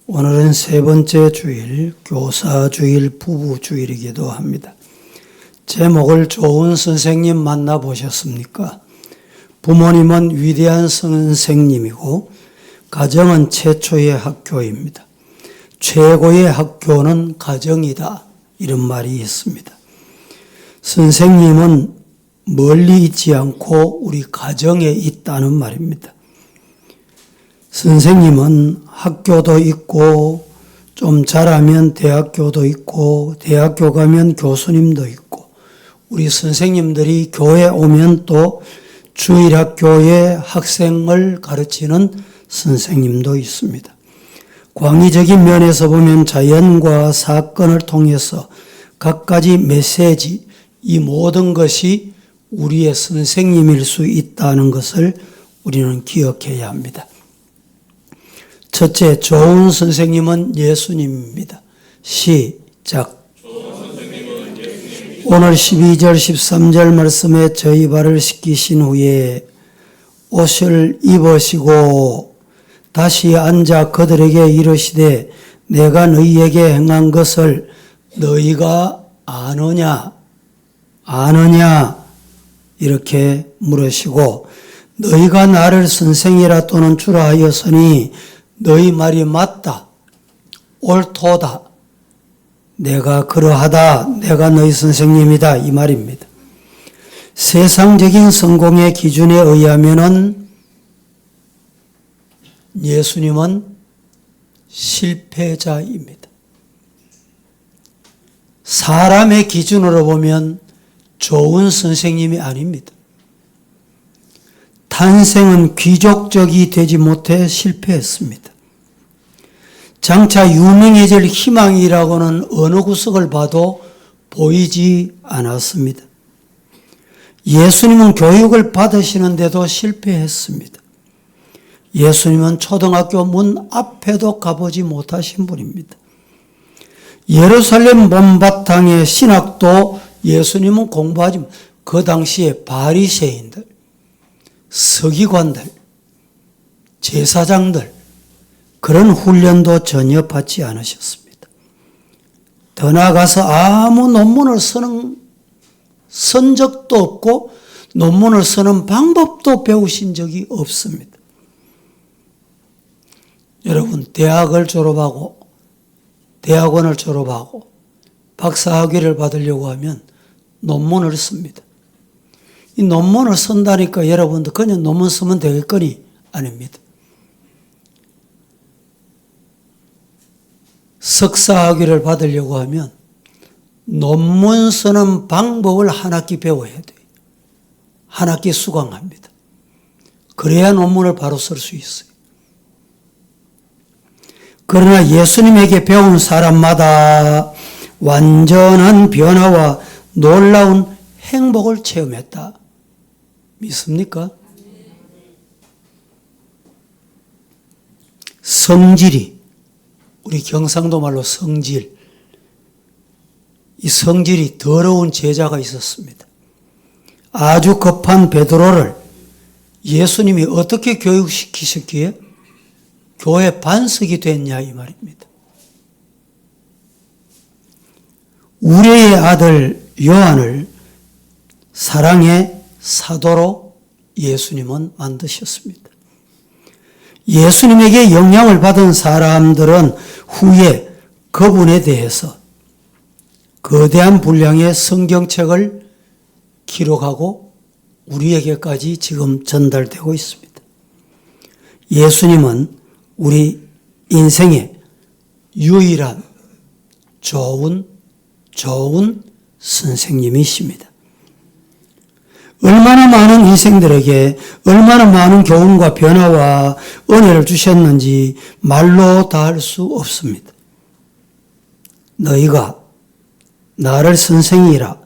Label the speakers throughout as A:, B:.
A: 오늘은 세 번째 주일, 교사주일, 부부주일이기도 합니다. 제목을 좋은 선생님 만나보셨습니까? 부모님은 위대한 선생님이고 가정은 최초의 학교입니다. 최고의 학교는 가정이다. 이런 말이 있습니다. 선생님은 멀리 있지 않고 우리 가정에 있다는 말입니다. 선생님은 학교도 있고 좀 잘하면 대학교도 있고 대학교 가면 교수님도 있고 우리 선생님들이 교회 오면 또 주일학교에 학생을 가르치는 선생님도 있습니다. 광의적인 면에서 보면 자연과 사건을 통해서 갖가지 메시지, 이 모든 것이 우리의 선생님일 수 있다는 것을 우리는 기억해야 합니다. 첫째, 좋은 선생님은 예수님입니다. 시작. 오늘 12절 13절 말씀에 저희 발을 씻기신 후에 옷을 입으시고 다시 앉아 그들에게 이르시되 내가 너희에게 행한 것을 너희가 아느냐 이렇게 물으시고 너희가 나를 선생이라 또는 주라 하였으니 너희 말이 맞다, 옳도다, 내가 그러하다, 내가 너희 선생님이다 이 말입니다. 세상적인 성공의 기준에 의하면은 예수님은 실패자입니다. 사람의 기준으로 보면 좋은 선생님이 아닙니다. 탄생은 귀족적이 되지 못해 실패했습니다. 장차 유명해질 희망이라고는 어느 구석을 봐도 보이지 않았습니다. 예수님은 교육을 받으시는데도 실패했습니다. 예수님은 초등학교 문 앞에도 가보지 못하신 분입니다. 예루살렘 못바탕의 신학도 예수님은 공부하지 못했습니다. 그 당시에 바리새인들, 서기관들, 제사장들 그런 훈련도 전혀 받지 않으셨습니다. 더 나아가서 아무 논문을 쓴 적도 없고 논문을 쓰는 방법도 배우신 적이 없습니다. 여러분, 대학을 졸업하고 대학원을 졸업하고 박사학위를 받으려고 하면 논문을 씁니다. 이 논문을 쓴다니까 여러분도 그냥 논문 쓰면 되겠거니? 아닙니다. 석사학위를 받으려고 하면 논문 쓰는 방법을 한 학기 배워야 돼요. 한 학기 수강합니다. 그래야 논문을 바로 쓸 수 있어요. 그러나 예수님에게 배운 사람마다 완전한 변화와 놀라운 행복을 체험했다. 믿습니까? 성질이, 우리 경상도 말로 성질, 이 성질이 더러운 제자가 있었습니다. 아주 급한 베드로를 예수님이 어떻게 교육시키셨기에 교회 반석이 됐냐 이 말입니다. 우리의 아들 요한을 사랑의 사도로 예수님은 만드셨습니다. 예수님에게 영향을 받은 사람들은 후에 그분에 대해서 거대한 분량의 성경책을 기록하고 우리에게까지 지금 전달되고 있습니다. 예수님은 우리 인생의 유일한 좋은 선생님이십니다. 얼마나 많은 인생들에게 얼마나 많은 교훈과 변화와 은혜를 주셨는지 말로 다 할 수 없습니다. 너희가 나를 선생이라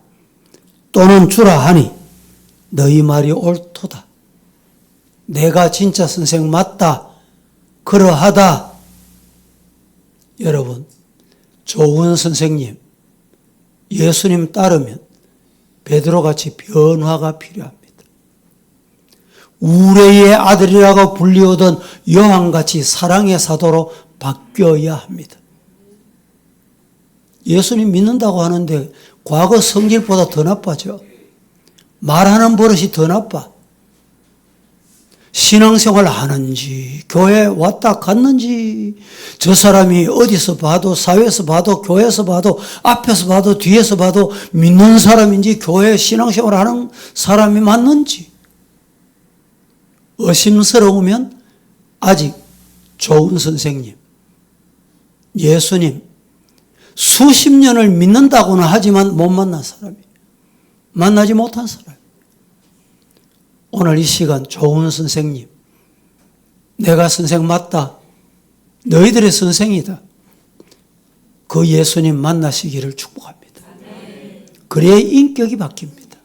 A: 또는 주라 하니 너희 말이 옳도다. 내가 진짜 선생 맞다. 그러하다. 여러분, 좋은 선생님, 예수님 따르면 베드로같이 변화가 필요합니다. 우레의 아들이라고 불리우던 요한같이 사랑의 사도로 바뀌어야 합니다. 예수님 믿는다고 하는데 과거 성질보다 더 나빠져. 말하는 버릇이 더 나빠. 신앙생활 하는지, 교회 왔다 갔는지, 저 사람이 어디서 봐도, 사회에서 봐도, 교회에서 봐도, 앞에서 봐도, 뒤에서 봐도 믿는 사람인지, 교회 신앙생활 하는 사람이 맞는지, 의심스러우면 아직 좋은 선생님, 예수님, 수십 년을 믿는다고는 하지만 못 만난 사람이에요. 만나지 못한 사람. 오늘 이 시간 좋은 선생님, 내가 선생 맞다, 너희들의 선생이다, 그 예수님 만나시기를 축복합니다. 그래야 인격이 바뀝니다.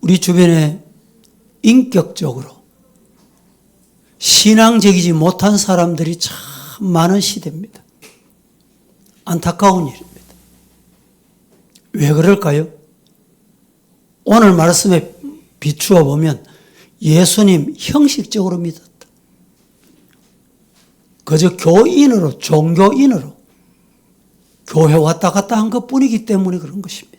A: 우리 주변에 인격적으로 신앙적이지 못한 사람들이 참 많은 시대입니다. 안타까운 일입니다. 왜 그럴까요? 오늘 말씀에 비추어 보면 예수님 형식적으로 믿었다. 그저 교인으로, 종교인으로 교회 왔다 갔다 한 것뿐이기 때문에 그런 것입니다.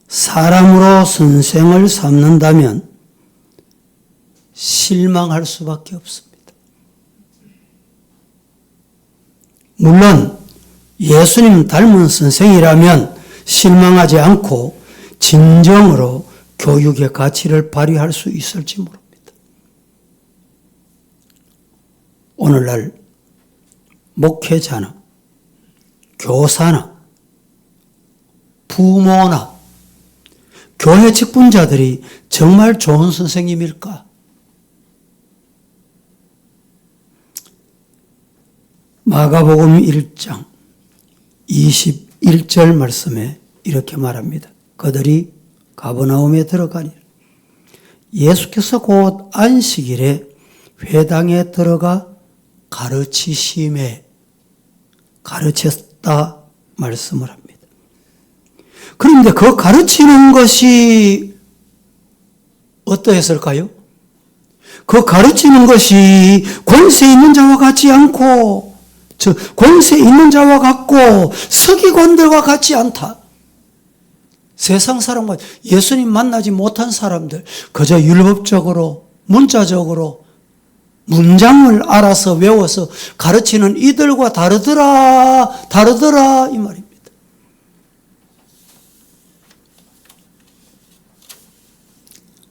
A: 사람으로 선생을 삼는다면 실망할 수밖에 없습니다. 물론 예수님 닮은 선생이라면 실망하지 않고 진정으로 교육의 가치를 발휘할 수 있을지 모릅니다. 오늘날 목회자나 교사나 부모나 교회 직분자들이 정말 좋은 선생님일까? 마가복음 1장 21절 말씀에 이렇게 말합니다. 그들이 가버나움에 들어가니라. 예수께서 곧 안식일에 회당에 들어가 가르쳤다 말씀을 합니다. 그런데 그 가르치는 것이 어떠했을까요? 그 가르치는 것이 권세 있는 자와 같지 않고 권세 있는 자와 같고 서기관들과 같지 않다. 세상 사람과 예수님 만나지 못한 사람들, 그저 율법적으로 문자적으로 문장을 알아서 외워서 가르치는 이들과 다르더라 이 말입니다.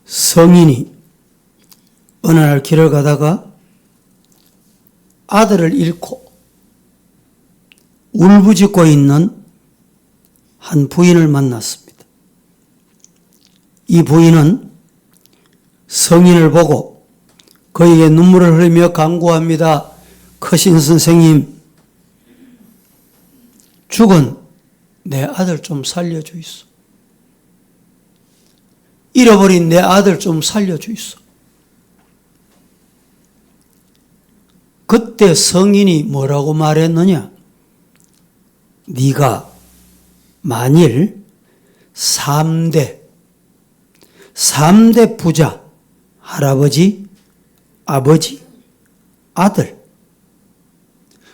A: 성인이 어느 날 길을 가다가 아들을 잃고 울부짖고 있는 한 부인을 만났습니다. 이 부인은 성인을 보고 그에게 눈물을 흘리며 간구합니다. 크신 선생님, 죽은 내 아들 좀 살려주이소. 잃어버린 내 아들 좀 살려주이소. 그때 성인이 뭐라고 말했느냐? 네가 만일 3대 부자, 할아버지, 아버지, 아들,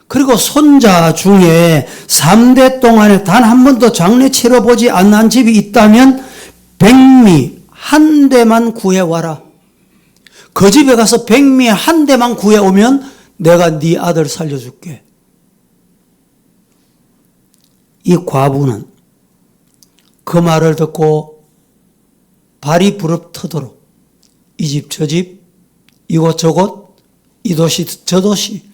A: 그리고 손자 중에 3대 동안에 단 한 번도 장례 치러보지 않는 집이 있다면 백미 한 대만 구해와라. 그 집에 가서 백미 한 대만 구해오면 내가 네 아들 살려줄게. 이 과부는 그 말을 듣고 발이 부릅터도록 이 집 저 집, 이곳저곳, 이 도시 저 도시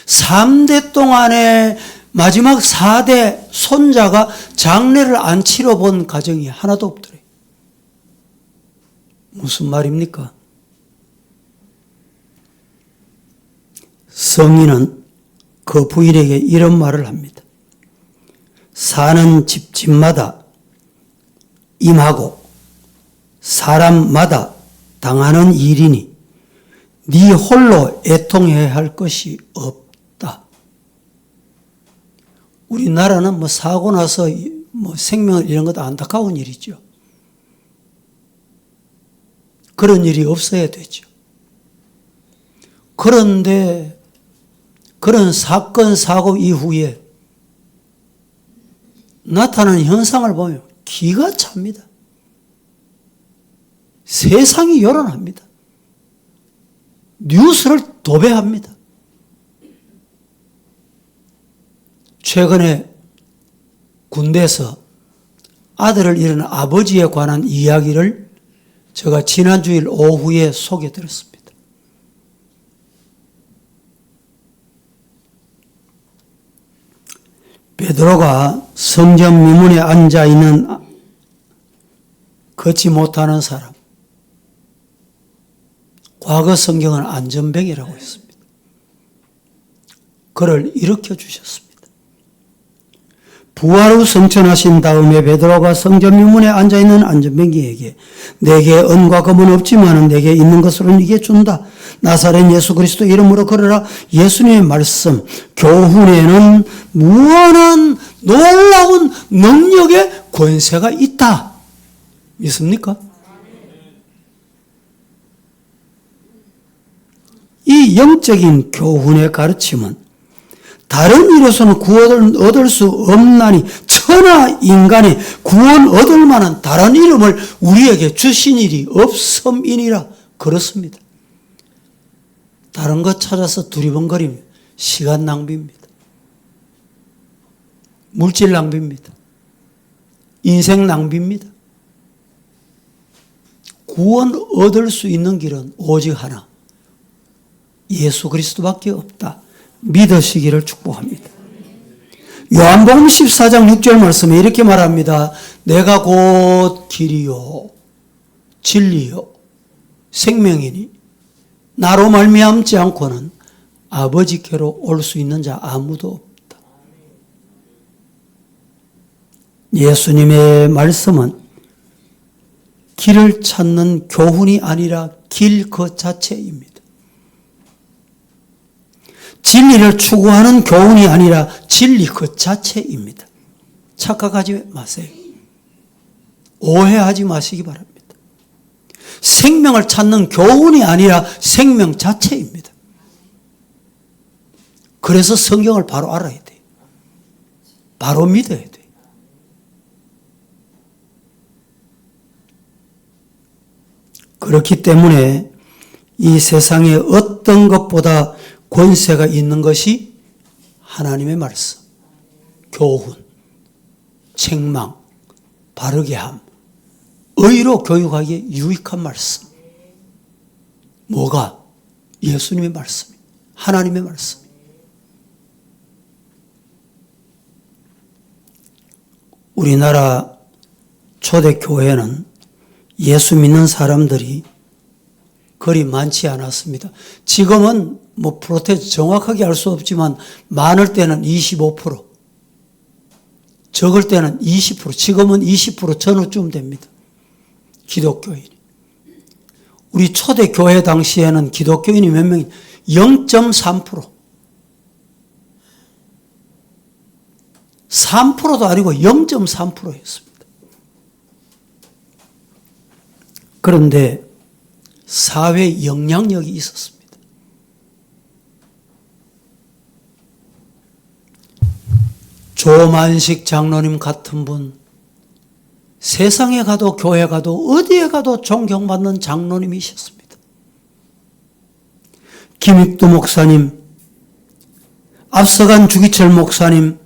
A: 3대 동안에 마지막 4대 손자가 장례를 안 치러본 가정이 하나도 없더래. 무슨 말입니까? 성인은 그 부인에게 이런 말을 합니다. 사는 집마다 임하고 사람마다 당하는 일이니 네 홀로 애통해야 할 것이 없다. 우리나라는 뭐 사고 나서 뭐 생명을 잃은 것도 안타까운 일이죠. 그런 일이 없어야 되죠. 그런데 그런 사건, 사고 이후에 나타나는 현상을 보면 기가 찹니다. 세상이 요란합니다. 뉴스를 도배합니다. 최근에 군대에서 아들을 잃은 아버지에 관한 이야기를 제가 지난 주일 오후에 소개 드렸습니다. 베드로가 성전 미문에 앉아있는 걷지 못하는 사람, 과거 성경은 안전뱅이라고 했습니다. 그를 일으켜 주셨습니다. 부활 후 성천하신 다음에 베드로가 성전 미문에 앉아있는 안전뱅이에게 내게 은과 금은 없지만 내게 있는 것으로 네게 준다. 나사렛 예수 그리스도 이름으로 걸어라. 예수님의 말씀, 교훈에는 무한한 놀라운 능력의 권세가 있다. 믿습니까? 이 영적인 교훈의 가르침은 다른 일에서는 구원을 얻을 수 없나니 천하 인간이 구원 얻을 만한 다른 이름을 우리에게 주신 일이 없음이니라. 그렇습니다. 다른 것 찾아서 두리번거리면 시간 낭비입니다. 물질 낭비입니다. 인생 낭비입니다. 구원 얻을 수 있는 길은 오직 하나, 예수 그리스도밖에 없다. 믿으시기를 축복합니다. 요한복음 14장 6절 말씀에 이렇게 말합니다. 내가 곧 길이요 진리요 생명이니 나로 말미암지 않고는 아버지께로 올 수 있는 자 아무도 없다. 예수님의 말씀은 길을 찾는 교훈이 아니라 길 그 자체입니다. 진리를 추구하는 교훈이 아니라 진리 그 자체입니다. 착각하지 마세요. 오해하지 마시기 바랍니다. 생명을 찾는 교훈이 아니라 생명 자체입니다. 그래서 성경을 바로 알아야 돼요. 바로 믿어야 돼요. 그렇기 때문에 이 세상에 어떤 것보다 권세가 있는 것이 하나님의 말씀, 교훈, 책망, 바르게 함, 의로 교육하기에 유익한 말씀. 뭐가? 예수님의 말씀, 하나님의 말씀. 우리나라 초대교회는 예수 믿는 사람들이 그리 많지 않았습니다. 지금은 프로테스트 정확하게 알 수 없지만 많을 때는 25%, 적을 때는 20%, 지금은 20% 전후쯤 됩니다. 기독교인이. 우리 초대교회 당시에는 기독교인이 몇 명이? 0.3%. 3%도 아니고 0.3%였습니다. 그런데 사회에 영향력이 있었습니다. 조만식 장로님 같은 분, 세상에 가도 교회 가도 어디에 가도 존경받는 장로님이셨습니다. 김익두 목사님, 앞서간 주기철 목사님,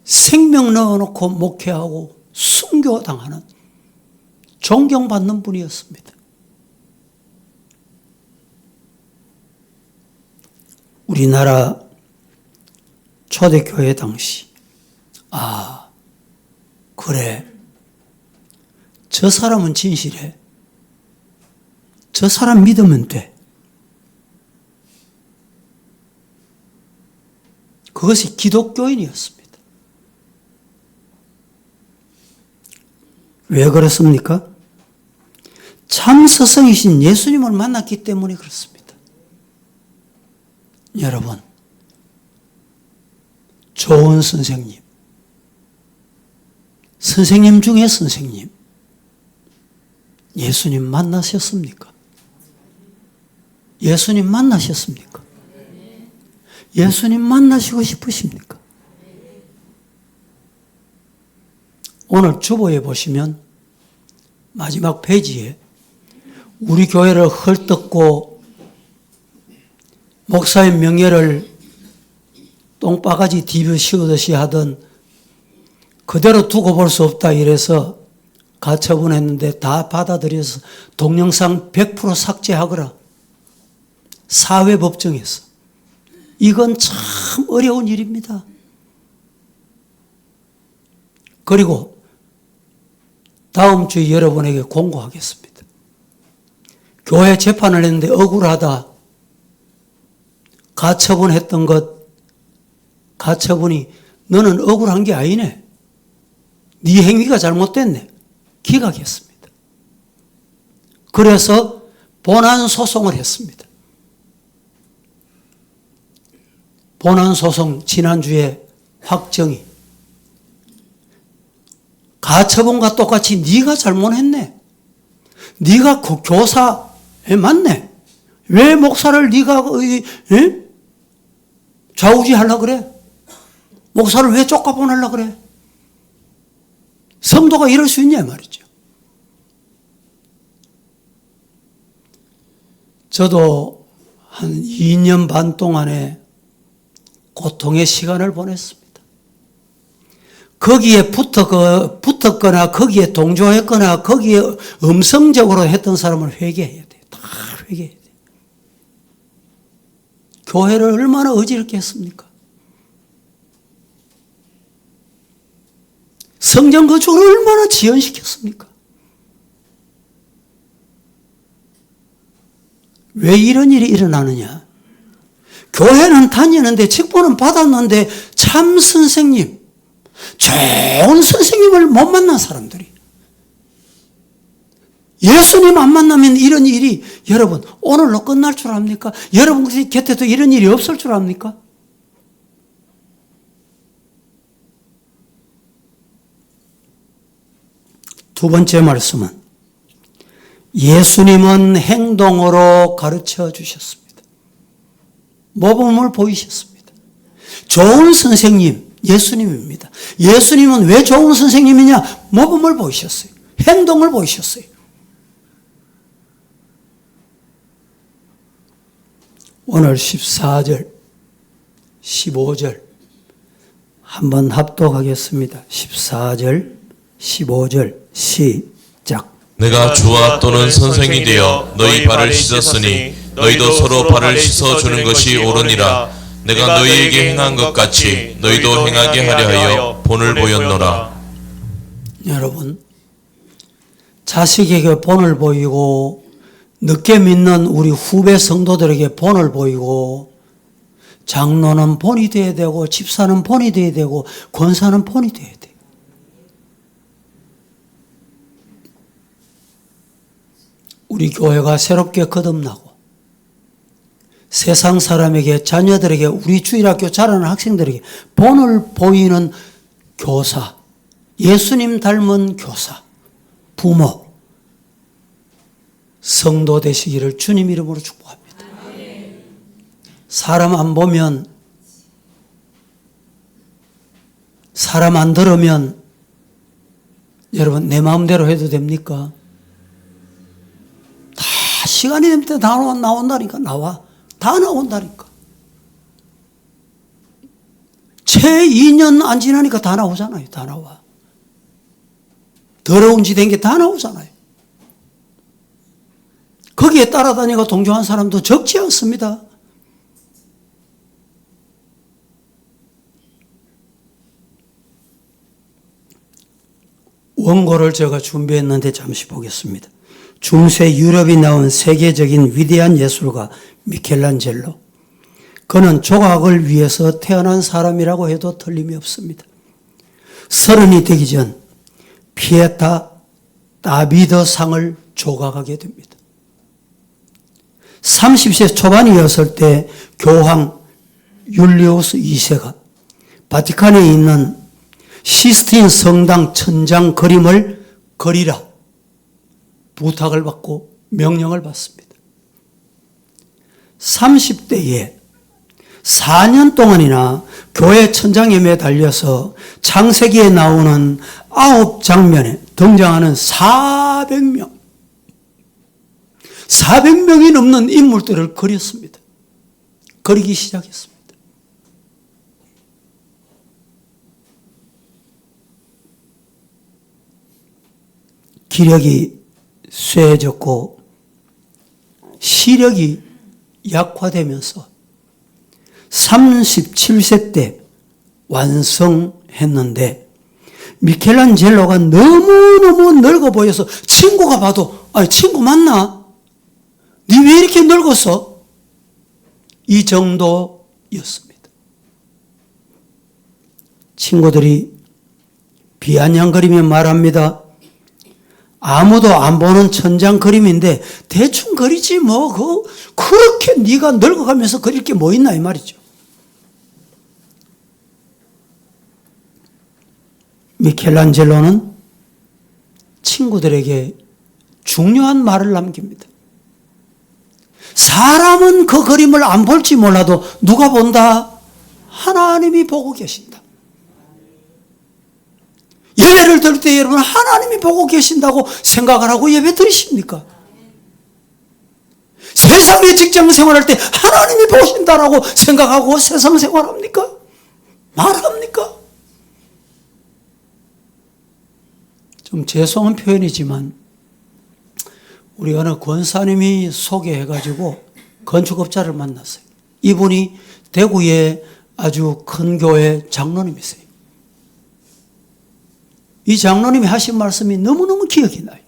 A: 생명 넣어놓고 목회하고 순교당하는 존경받는 분이었습니다. 우리나라 초대교회 당시, 그래, 저 사람은 진실해, 저 사람 믿으면 돼. 그것이 기독교인이었습니다. 왜 그렇습니까? 참 스승이신 예수님을 만났기 때문에 그렇습니다. 여러분, 좋은 선생님, 선생님 중에 선생님, 예수님 만나셨습니까? 예수님 만나셨습니까? 예수님 만나시고 싶으십니까? 오늘 주보에 보시면 마지막 페이지에 우리 교회를 헐뜯고 목사의 명예를 똥바가지 뒤집어 씌우듯이 하던 그대로 두고 볼 수 없다 이래서 가처분했는데 다 받아들여서 동영상 100% 삭제하거라. 사회법정에서. 이건 참 어려운 일입니다. 그리고 다음 주에 여러분에게 공고하겠습니다. 교회 재판을 했는데 억울하다. 가처분했던 것, 가처분이 너는 억울한 게 아니네. 네 행위가 잘못됐네. 기각했습니다. 그래서 본안 소송을 했습니다. 본안 소송 지난주에 확정이 가처분과 똑같이 네가 잘못했네. 네가 그 교사에 맞네. 왜 목사를 네가 좌우지하려고 그래? 목사를 왜 쫓아보내려고 그래? 성도가 이럴 수 있냐 말이죠. 저도 한 2년 반 동안에 고통의 시간을 보냈습니다. 거기에 붙었거나 거기에 동조했거나 거기에 음성적으로 했던 사람을 회개해야 돼요. 다 회개해야 돼요. 교회를 얼마나 어지럽게 했습니까? 성전 건축을 얼마나 지연시켰습니까? 왜 이런 일이 일어나느냐? 교회는 다니는데 직분은 받았는데 참 선생님, 좋은 선생님을 못 만난 사람들이 예수님 안 만나면 이런 일이 여러분 오늘로 끝날 줄 압니까? 여러분 곁에도 이런 일이 없을 줄 압니까? 두 번째 말씀은 예수님은 행동으로 가르쳐 주셨습니다. 모범을 보이셨습니다. 좋은 선생님 예수님입니다. 예수님은 왜 좋은 선생님이냐? 모범을 보이셨어요. 행동을 보이셨어요. 오늘 14절, 15절 한번 합독하겠습니다. 14절, 15절 시작.
B: 내가 주와 또는 선생이 되어 너희 발을 씻었으니 너희도 서로 발을 씻어주는 것이 옳으니라. 내가 너희에게 행한 것 같이 너희도 행하게 하려 하여 본을 보였노라.
A: 여러분, 자식에게 본을 보이고 늦게 믿는 우리 후배 성도들에게 본을 보이고 장로는 본이 돼야 되고 집사는 본이 돼야 되고 권사는 본이 돼야 돼. 우리 교회가 새롭게 거듭나고 세상 사람에게 자녀들에게 우리 주일학교 자라는 학생들에게 본을 보이는 교사, 예수님 닮은 교사, 부모, 성도 되시기를 주님 이름으로 축복합니다. 사람 안 보면, 사람 안 들으면 여러분 내 마음대로 해도 됩니까? 다 시간이 되면 다 나온다니까. 다 나온다니까. 채 2년 안 지나니까 다 나오잖아요. 다 나와. 더러운 짓 한 게 다 나오잖아요. 거기에 따라다니고 동조한 사람도 적지 않습니다. 원고를 제가 준비했는데 잠시 보겠습니다. 중세 유럽이 나온 세계적인 위대한 예술가 미켈란젤로. 그는 조각을 위해서 태어난 사람이라고 해도 틀림이 없습니다. 30이 되기 전 피에타 다비드상을 조각하게 됩니다. 30세 초반이었을 때 교황 율리우스 2세가 바티칸에 있는 시스틴 성당 천장 그림을 그리라. 부탁을 받고 명령을 받습니다. 30대에 4년 동안이나 교회 천장에 매달려서 창세기에 나오는 9장면에 등장하는 400명이 넘는 인물들을 그렸습니다. 그리기 시작했습니다. 기력이 쇠해졌고 시력이 약화되면서 37세 때 완성했는데 미켈란젤로가 너무너무 늙어 보여서 친구가 봐도 아니 친구 맞나? 니 왜 이렇게 늙었어? 이 정도였습니다. 친구들이 비아냥거리며 말합니다. 아무도 안 보는 천장 그림인데 대충 그리지 뭐 그렇게 네가 늙어가면서 그릴 게 뭐 있나 이 말이죠. 미켈란젤로는 친구들에게 중요한 말을 남깁니다. 사람은 그 그림을 안 볼지 몰라도 누가 본다? 하나님이 보고 계신다. 예배를 드릴 때 여러분 하나님이 보고 계신다고 생각을 하고 예배 드리십니까? 세상의 직장 생활할 때 하나님이 보신다라고 생각하고 세상 생활합니까? 말합니까? 좀 죄송한 표현이지만 우리 어느 권사님이 소개해가지고 건축업자를 만났어요. 이분이 대구의 아주 큰 교회 장로님이세요. 이 장로님이 하신 말씀이 너무너무 기억이 나요.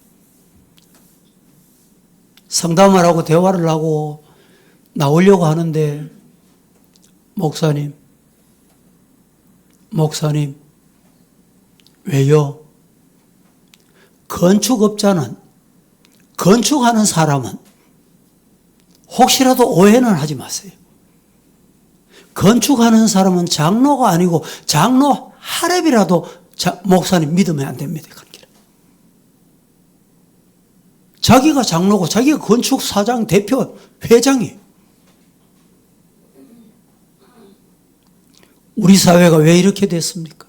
A: 상담을 하고 대화를 하고 나오려고 하는데 목사님 왜요? 건축하는 사람은 혹시라도 오해는 하지 마세요. 건축하는 사람은 장로가 아니고 장로 하랩이라도 목사님 믿으면 안 됩니다. 자기가 장로고 자기가 건축사장, 대표, 회장이에요. 우리 사회가 왜 이렇게 됐습니까?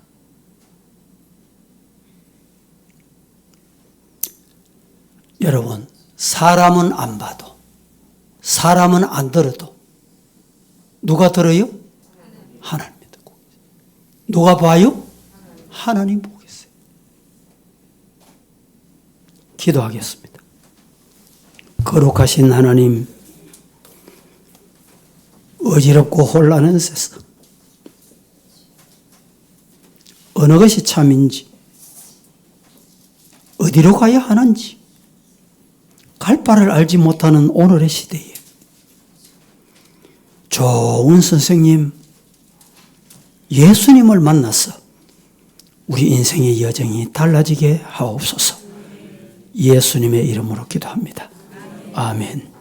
A: 여러분, 사람은 안 봐도, 사람은 안 들어도, 누가 들어요? 하나님 듣고. 누가 봐요? 하나님 보고 계세요. 기도하겠습니다. 거룩하신 하나님, 어지럽고 혼란한 세상, 어느 것이 참인지, 어디로 가야 하는지, 갈 바를 알지 못하는 오늘의 시대에 좋은 선생님, 예수님을 만나서 우리 인생의 여정이 달라지게 하옵소서. 예수님의 이름으로 기도합니다. 아멘.